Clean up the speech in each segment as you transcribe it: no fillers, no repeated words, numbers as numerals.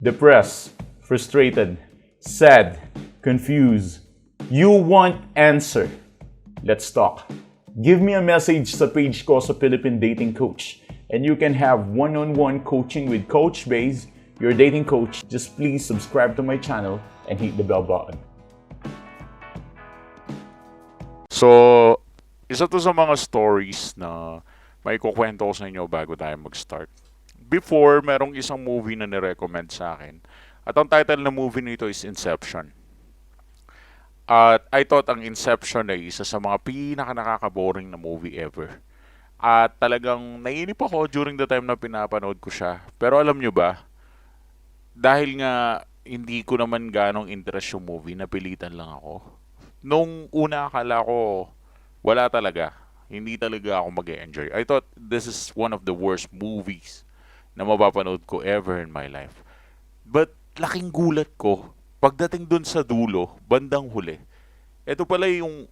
Depressed, frustrated, sad, confused. You want answer. Let's talk. Give me a message sa page ko sa Philippine Dating Coach and you can have one-on-one coaching with Coach Baze, your dating coach. Just please subscribe to my channel and hit the bell button. So, isa to sa mga stories na may kukwento ko sa inyo bago tayo mag-start. Before, merong isang movie na nirecommend sa akin. At ang title ng movie nito is Inception. At I thought ang Inception ay isa sa mga pinaka-nakaka-boring na movie ever. At talagang naiinip ako during the time na pinapanood ko siya. Pero alam nyo ba, dahil nga hindi ko naman ganong interest yung movie, napilitan lang ako. Nung una akala ko, wala talaga. Hindi talaga ako mag-enjoy. I thought this is one of the worst movies na mapapanood ko ever in my life. But laking gulat ko, pagdating dun sa dulo, bandang huli, ito pala yung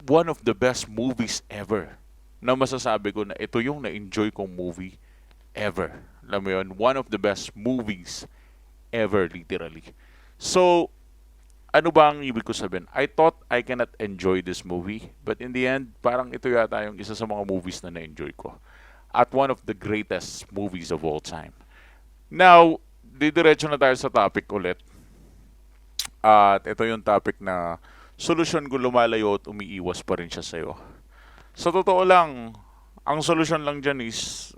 one of the best movies ever na masasabi ko na ito yung na-enjoy kong movie ever. Alam mo yun, one of the best movies ever, literally. So, ano ba ang ibig ko sabihin? I thought I cannot enjoy this movie, but in the end, parang ito yata yung isa sa mga movies na na-enjoy ko. At one of the greatest movies of all time. Now, didiretso na tayo sa topic ulit. At ito yung topic na solusyon kung lumalayo at umiiwas pa rin siya sa'yo. Sa totoo lang, ang solusyon lang dyan is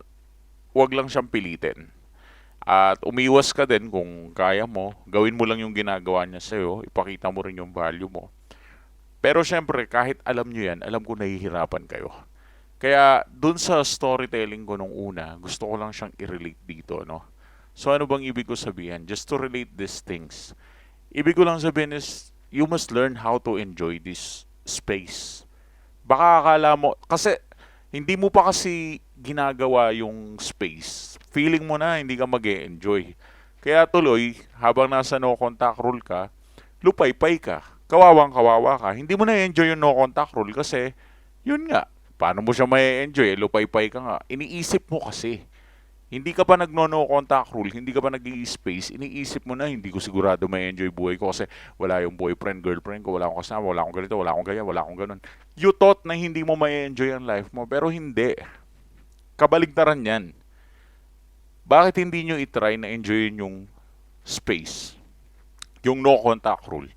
wag lang siyang pilitin. At umiwas ka din kung kaya mo. Gawin mo lang yung ginagawa niya sa'yo. Ipakita mo rin yung value mo. Pero syempre, kahit alam nyo yan, alam ko nahihirapan kayo. Kaya dun sa storytelling ko nung una, gusto ko lang siyang i-relate dito, no? So ano bang ibig ko sabihin? Just to relate these things. Ibig ko lang sabihin is, you must learn how to enjoy this space. Baka akala mo, kasi hindi mo pa kasi ginagawa yung space. Feeling mo na hindi ka mag-e-enjoy. Kaya tuloy, habang nasa no contact rule ka, lupay-pay ka. Kawawang-kawawa ka. Hindi mo na-enjoy yung no contact rule kasi, yun nga, paano mo siya ma-enjoy? Lupay-pay ka nga. Iniisip mo kasi. Hindi ka pa nagno-no contact rule, hindi ka pa nag-i-space, iniisip mo na hindi ko sigurado ma-enjoy buhay ko kasi wala yung boyfriend, girlfriend ko, wala akong kasama, wala akong ganito, wala akong ganyan, wala akong ganun. You thought na hindi mo ma-enjoy ang life mo, pero hindi. Kabaligtaran yan. Bakit hindi nyo itry na enjoyin yung space? Yung no contact rule?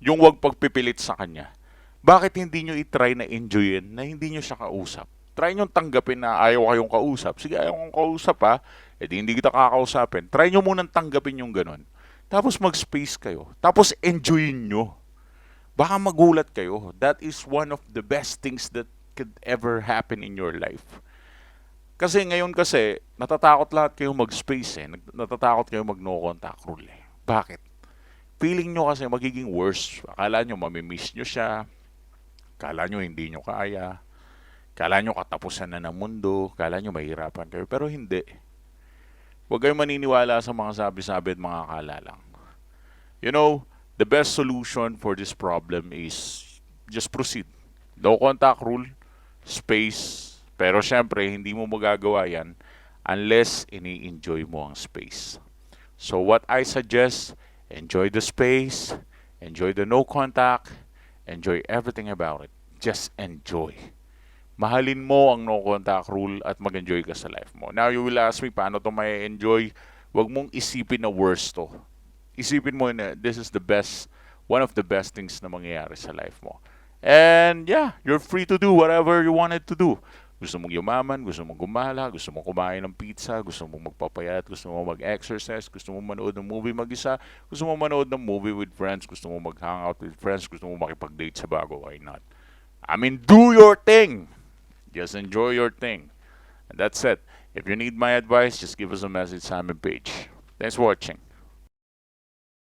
Yung wag pagpipilit sa kanya? Bakit hindi nyo itry na enjoyin na hindi nyo siya kausap? Try nyo tanggapin na ayaw kayong kausap. Sige, ayaw kong kausap ha. E di hindi kita kakausapin. Try nyo munang tanggapin yung ganun. Tapos mag-space kayo. Tapos enjoyin nyo. Baka magulat kayo. That is one of the best things that could ever happen in your life. Kasi ngayon kasi, natatakot lahat kayo mag-space eh. Natatakot kayo mag-no contact rule eh. Bakit? Feeling nyo kasi magiging worse. Akala nyo mamimiss nyo siya. Akala nyo hindi nyo kaya. Akala nyo katapusan na ng mundo. Akala nyo mahirapan kayo. Pero hindi. Huwag kayong maniniwala sa mga sabi-sabi at mga akala lang. You know, the best solution for this problem is just proceed. No contact rule, space. Pero syempre, hindi mo magagawa yan unless ini-enjoy mo ang space. So what I suggest, enjoy the space, enjoy the no contact, enjoy everything about it. Just enjoy. Mahalin mo ang no contact rule at mag-enjoy ka sa life mo. Now you will ask me, paano to may enjoy? Huwag mong isipin na worst to. Isipin mo na this is the best, one of the best things na mangyayari sa life mo. And yeah, you're free to do whatever you wanted to do. Gusto mong yumaman, gusto mong gumala, gusto mong kumain ng pizza, gusto mong magpapayat, gusto mong mag-exercise, gusto mong manood ng movie mag-isa, gusto mong manood ng movie with friends, gusto mong mag-hangout with friends, gusto mong makipag-date sa bago, why not? I mean, do your thing! Just enjoy your thing. And that's it. If you need my advice, just give us a message sa aming page. Thanks for watching.